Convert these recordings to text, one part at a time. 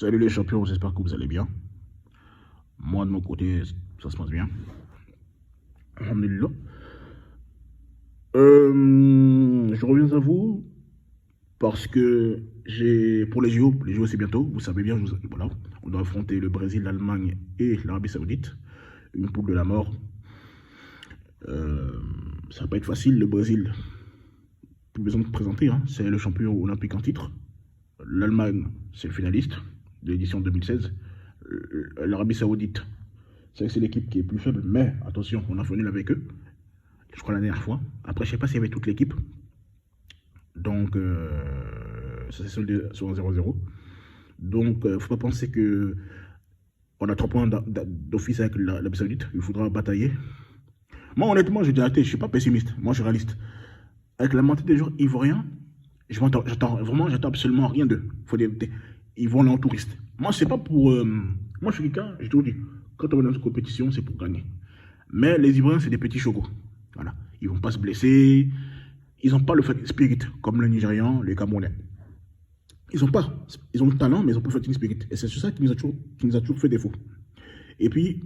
Salut les champions, j'espère que vous allez bien. Moi de mon côté, ça se passe bien. Alhamdulillah. Je reviens à vous parce que j'ai pour les JO c'est bientôt, vous savez bien, voilà, on doit affronter le Brésil, l'Allemagne et l'Arabie Saoudite, une poule de la mort. Ça va pas être facile, le Brésil, plus besoin de présenter, hein, c'est le champion olympique en titre. L'Allemagne, c'est le finaliste de l'édition 2016. L'Arabie Saoudite, c'est l'équipe qui est plus faible, mais attention, on a fait nul avec eux, je crois la dernière fois. Après, je sais pas s'il y avait toute l'équipe. Donc, ça s'est soldé sur un 0-0. Donc, faut pas penser que on a 3 points d'office avec l'Arabie Saoudite. Il faudra batailler. Moi, honnêtement, j'ai déjà été, je suis pas pessimiste. Moi, je suis réaliste. Avec la montée des joueurs ivoiriens, j'attends absolument rien d'eux. Ils vont aller en touriste. Moi, c'est pas pour. Moi, je suis quelqu'un, j'ai toujours dit, quand on va dans une compétition, c'est pour gagner. Mais les Ivoiriens, c'est des petits chogos. Voilà. Ils vont pas se blesser. Ils n'ont pas le fighting spirit comme les Nigérians, les Camerounais. Ils ont pas. Ils ont le talent, mais ils n'ont pas le fighting spirit. Et c'est ça qui nous a toujours fait défaut. Et puis,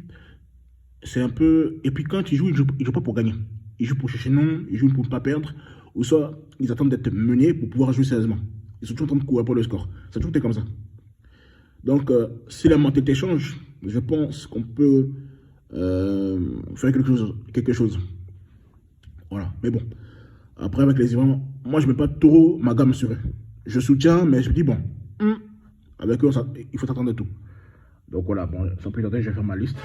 c'est un peu. Et puis, quand ils jouent pas pour gagner. Ils jouent pour chercher non, ils jouent pour ne pas perdre. Ou soit, ils attendent d'être menés pour pouvoir jouer sérieusement. Ils sont toujours en train de courir pour le score. Ça a toujours été comme ça. Donc, si la mentalité change, je pense qu'on peut faire quelque chose. Voilà. Mais bon. Après, avec les Ivoiriens, moi, je ne mets pas trop ma gamme sur eux. Je soutiens, mais je me dis, bon, avec eux, il faut attendre de tout. Donc voilà, bon, sans plus tarder, je vais faire ma liste.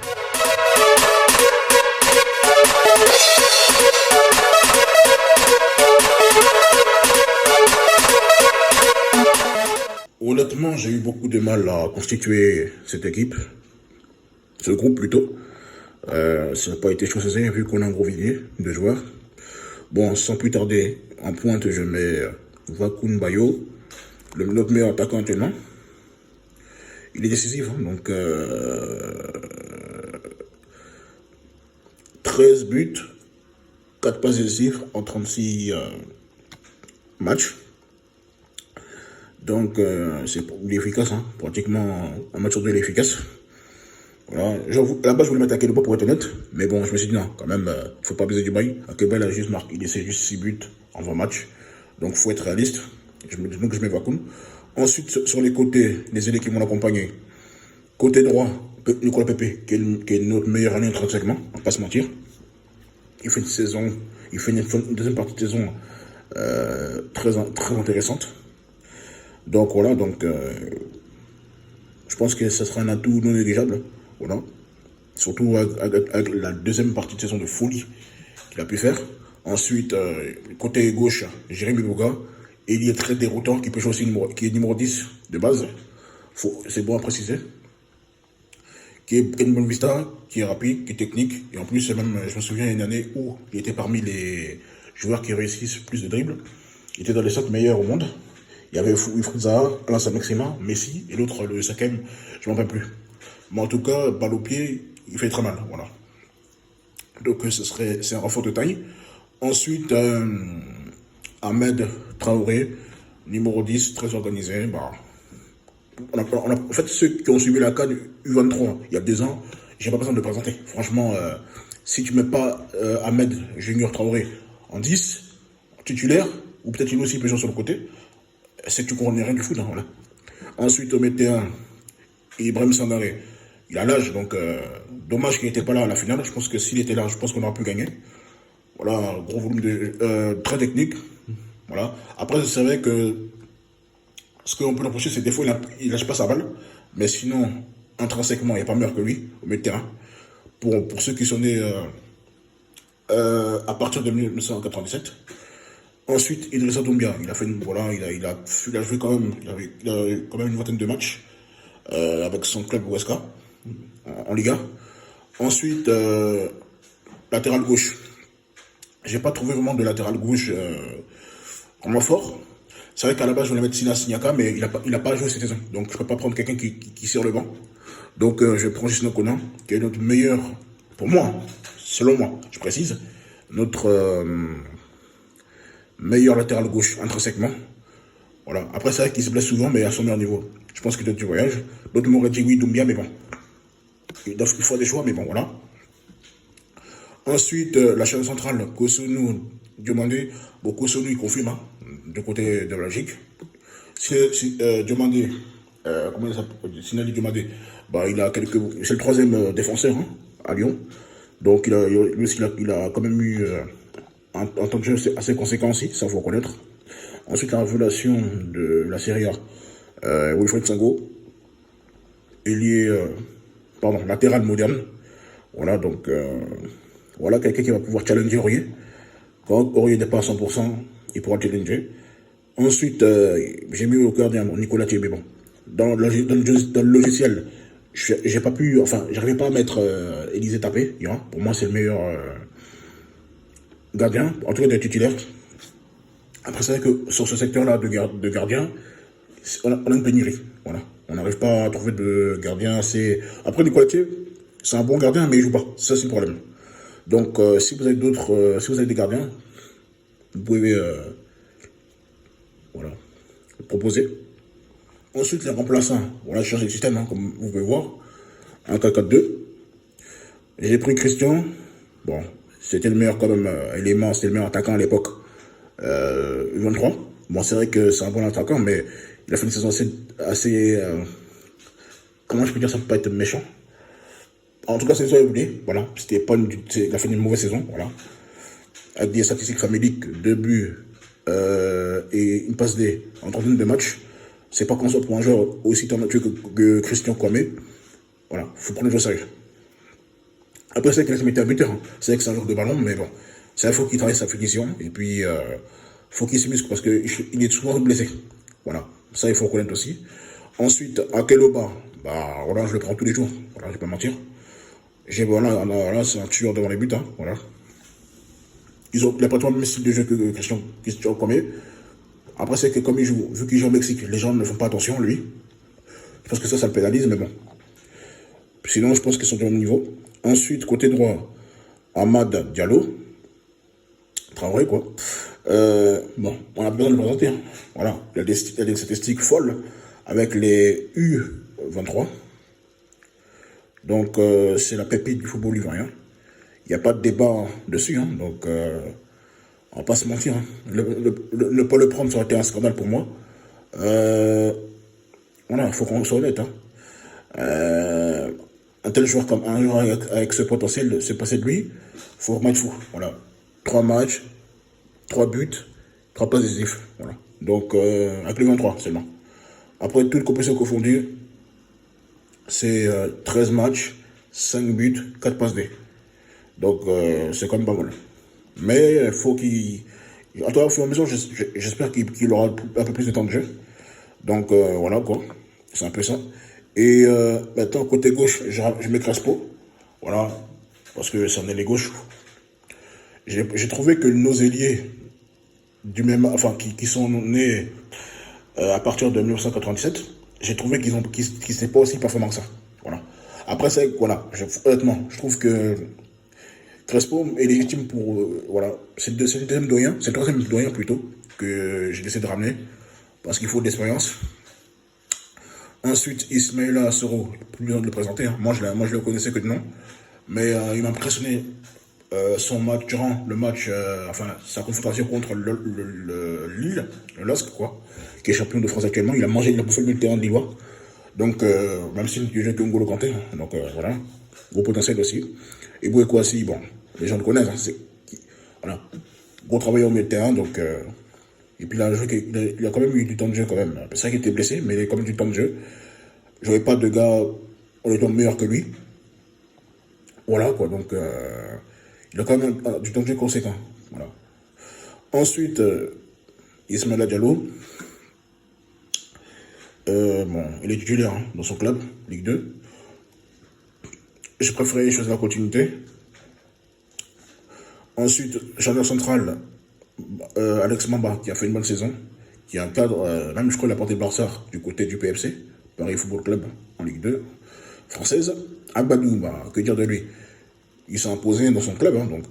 Honnêtement, j'ai eu beaucoup de mal à constituer cette équipe, ce groupe plutôt. Ça n'a pas été chose aisée vu qu'on a un gros vivier de joueurs. Bon, sans plus tarder, en pointe, je mets Wakoun Bayo, notre meilleur attaquant actuellement. Il est décisif, hein, donc 13 buts, 4 passes décisives en 36 matchs. Donc, il est efficace, hein, pratiquement un match sur deux, il est efficace. Voilà. Là-bas, je voulais mettre Akedoba pour être honnête, mais bon, je me suis dit non, quand même, faut pas abuser du bail. Akedoba, il a juste marqué, il essaie juste 6 buts en 20 matchs, donc faut être réaliste. Donc, je mets Wakoun. Ensuite, sur les côtés, les ailiers qui vont l'accompagner. Côté droit, Nicolas Pepe, qui est notre meilleur année intrinsèquement, on va pas se mentir. Il fait une deuxième partie de saison très intéressante. Donc voilà, je pense que ce sera un atout non négligeable. Voilà. Surtout avec la deuxième partie de saison de folie qu'il a pu faire. Ensuite, côté gauche, Jérémy Boga. Il est très déroutant, qui peut jouer aussi qui est numéro 10 de base. C'est bon à préciser. Qui est une bonne vista, qui est rapide, qui est technique. Et en plus, même, je me souviens une année où il était parmi les joueurs qui réussissent plus de dribbles. Il était dans les 5 meilleurs au monde. Il y avait Wilfried Zaha, Alain Maxima, Messi, et l'autre, le 5e, je ne m'en rappelle plus. Mais en tout cas, balle au pied, il fait très mal. Voilà. Donc, c'est un renfort de taille. Ensuite, Ahmed Traoré, numéro 10, très organisé. Bah, en fait, ceux qui ont suivi la CAN U23 il y a 2 ans, j'ai pas besoin de le présenter. Franchement, si tu mets pas Ahmed Junior Traoré en 10, titulaire, ou peut-être une aussi peut jouer sur le côté, c'est que tu connais rien du foot. Hein, voilà. Ensuite, au météo, Ibrahim Sangaré, il a l'âge, donc dommage qu'il n'était pas là à la finale. Je pense que s'il était là, je pense qu'on aurait pu gagner. Voilà, gros volume très technique. Voilà. Après, c'est vrai que ce qu'on peut l'approcher, c'est des fois, il lâche pas sa balle. Mais sinon, intrinsèquement, il n'y a pas meilleur que lui au milieu de terrain. Pour ceux qui sont nés à partir de 1997. Ensuite, Idrissa Doumbia, il a fait il a joué quand même, il a quand même une vingtaine de matchs avec son club Huesca en Liga. Ensuite, latéral gauche. J'ai pas trouvé vraiment de latéral gauche vraiment fort. C'est vrai qu'à la base, je voulais mettre Sina Signaka, mais il a pas joué cette saison. Donc, je peux pas prendre quelqu'un qui sert le banc. Donc, je prends Gisno Konan, qui est notre meilleur, pour moi, selon moi, je précise, notre meilleur latéral gauche intrinsèquement. Voilà. Après, c'est vrai qu'il se blesse souvent, mais à son meilleur niveau. Je pense que d'autres du voyage. D'autres m'auraient dit oui, Doumbia, mais bon. Il faut des choix, mais bon, voilà. Ensuite, la chaîne centrale, Cotonou, Diomandé. Bon, Cotonou, il confirme, hein, du côté de la Belgique. Diomandé, comment il s'appelle, Sinali Diomandé, bah, c'est le troisième défenseur, hein, à Lyon. Donc, lui aussi, il a quand même eu un temps de jeu assez conséquent aussi, ça faut reconnaître. Ensuite, la révélation de la Serie A, Wilfried Sango, latéral moderne. Voilà, donc, voilà quelqu'un qui va pouvoir challenger Aurier. Quand Aurier n'est pas à 100%, il pourra challenger. Ensuite, j'ai mis au gardien Nicolas Thier, mais bon. Dans le logiciel, j'arrivais pas à mettre Élisée Tapé. Pour moi, c'est le meilleur gardien, en tout cas des titulaires. Après, c'est vrai que sur ce secteur-là de gardien, on a une pénurie. Voilà. On n'arrive pas à trouver de gardien assez. Après, Nicolas Thier, c'est un bon gardien, mais il joue pas. Ça, c'est le problème. Donc, si vous avez des gardiens, vous pouvez proposer. Ensuite, les remplaçants. Voilà, je change le système, hein, comme vous pouvez voir. Un 4-4-2. J'ai pris Christian. Bon, c'était le meilleur quand même élément, c'était le meilleur attaquant à l'époque. 23. Bon, c'est vrai que c'est un bon attaquant, mais il a fait une saison assez comment je peux dire, ça peut pas être méchant. En tout cas, c'est ça, oublié. Voilà, il a fait une mauvaise saison, voilà. Avec des statistiques faméliques, 2 buts et une passe D en 31 de matchs. C'est pas qu'on soit pour un joueur aussi talentueux que Christian Kwame. Voilà, faut prendre le jeu sérieux. Après, c'est qu'il a été un buteur. Hein. C'est vrai que c'est un joueur de ballon, mais bon. C'est il faut qu'il travaille sa finition. Et puis, faut qu'il se muscle parce qu'il est souvent blessé. Voilà, ça, il faut reconnaître aussi. Ensuite, Akeloba, bah, voilà, je le prends tous les jours. Voilà, je vais pas mentir. Voilà, c'est un tueur devant les buts. Hein, voilà. Il n'a pas trop le même style de jeu que Christian Kwame. Après, c'est que comme vu qu'il joue au Mexique, les gens ne font pas attention, lui. Je pense que ça le pénalise, mais bon. Sinon, je pense qu'ils sont du même niveau. Ensuite, côté droit, Amad Diallo. Traoré, quoi. Bon, on a besoin de le présenter. Hein. Voilà, il a des statistiques folles avec les U23. Donc, c'est la pépite du football ivoirien. Il n'y a pas de débat dessus. Hein. Donc, on va pas se mentir. Hein. Ne pas le prendre, ça aurait été un scandale pour moi. Voilà, il faut qu'on soit honnête. Hein. Un tel joueur comme un joueur avec ce potentiel, c'est passé de lui, il faut remettre fou. Voilà. 3 matchs, 3 buts, 3 passes décisives. Voilà. Donc, avec les 23 seulement. Après, toutes les compétitions confondues, c'est 13 matchs, 5 buts, 4 passes D. Donc, c'est quand même pas mal. Mais il faut qu'il. En tout cas, au fur et à mesure, j'espère qu'il aura un peu plus de temps de jeu. Donc, voilà quoi. C'est un peu ça. Et maintenant, côté gauche, je mets Crespo. Voilà. Parce que ça en est les gauches. J'ai trouvé que nos ailiers qui sont nés à partir de 1997, j'ai trouvé qu'ils n'étaient pas aussi performants que ça. Voilà. Après, honnêtement, je trouve que Crespo est légitime pour... voilà. C'est le deuxième doyen, c'est le troisième doyen plutôt, que j'ai décidé de ramener, parce qu'il faut de l'expérience. Ensuite, Ismaïla Soro, plus besoin de le présenter. Hein. Moi, je le connaissais que de nom. Mais il m'a impressionné son match durant le match, sa confrontation contre le Lille, le LOSC, quoi, qui est champion de France actuellement. Il a bouffé le terrain de Lillois. Donc, même si il joue que N'Golo Kanté. Hein. Donc, voilà. Gros potentiel aussi. Et Bouékouassi, bon, les gens le connaissent. Hein, voilà. Gros travailleur au milieu de terrain. Donc, et puis, il a quand même eu du temps de jeu, quand même. C'est vrai qu'il était blessé, mais il a quand même du temps de jeu. Je ne voyais pas de gars honnêtement meilleur que lui. Voilà, quoi. Donc, il a quand même du temps de jeu conséquent. Voilà. Ensuite, Ismaïla Diallo. Bon, il est titulaire hein, dans son club, Ligue 2. Je préférais choisir la continuité. Ensuite, charnière central, Alex Mamba, qui a fait une bonne saison, qui a un cadre, même je crois qu'il a porté Barça du côté du PFC, Paris Football Club, en Ligue 2 française. Agbadou, bah, que dire de lui? Il s'est imposé dans son club, hein, donc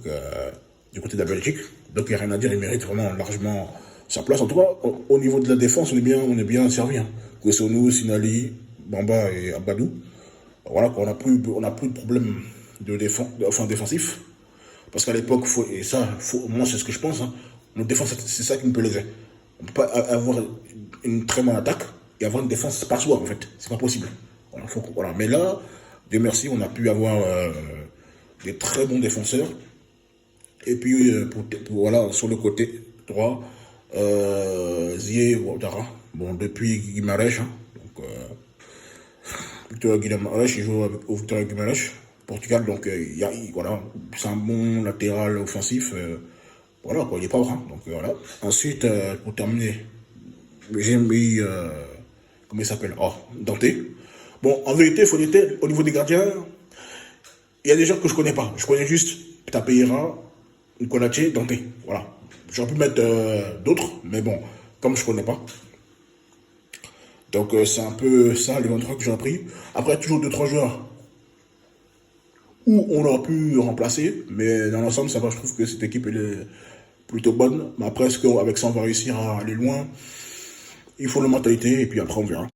du côté de la Belgique. Donc il n'y a rien à dire, il mérite vraiment largement sa place. En tout cas, au niveau de la défense, on est bien servi. Hein. Kwesonu, Sinali, Bamba et Abadou. Voilà, on n'a plus de problème de défensif. Parce qu'à l'époque, moi c'est ce que je pense, hein, notre défense, c'est ça qui me plaisait. On ne peut pas avoir une très bonne attaque et avoir une défense par soi, en fait. C'est pas possible. Voilà. Mais là, Dieu merci, on a pu avoir des très bons défenseurs. Et puis, voilà, sur le côté droit, Zié Ouattara. Bon, depuis Guimarães, hein, donc, Victor Guimarães, il joue au Victor Guimarães, Portugal, donc voilà, c'est un bon latéral offensif. Voilà, quoi, il est pas grand. Donc voilà. Ensuite, pour terminer, j'ai mis, comment il s'appelle? Oh, Dante. Bon, en vérité, il faut dire, au niveau des gardiens, il y a des gens que je connais pas. Je connais juste Tapeira, Konaté, Dante. Voilà. J'aurais pu mettre d'autres, mais bon, comme je connais pas. Donc c'est un peu ça, les 23 que j'ai appris. Après, toujours 2-3 joueurs où on aurait pu remplacer, mais dans l'ensemble, ça va, je trouve que cette équipe, elle est plutôt bonne. Mais après, est-ce qu'avec ça, on va réussir à aller loin? Il faut la mentalité, et puis après, on verra.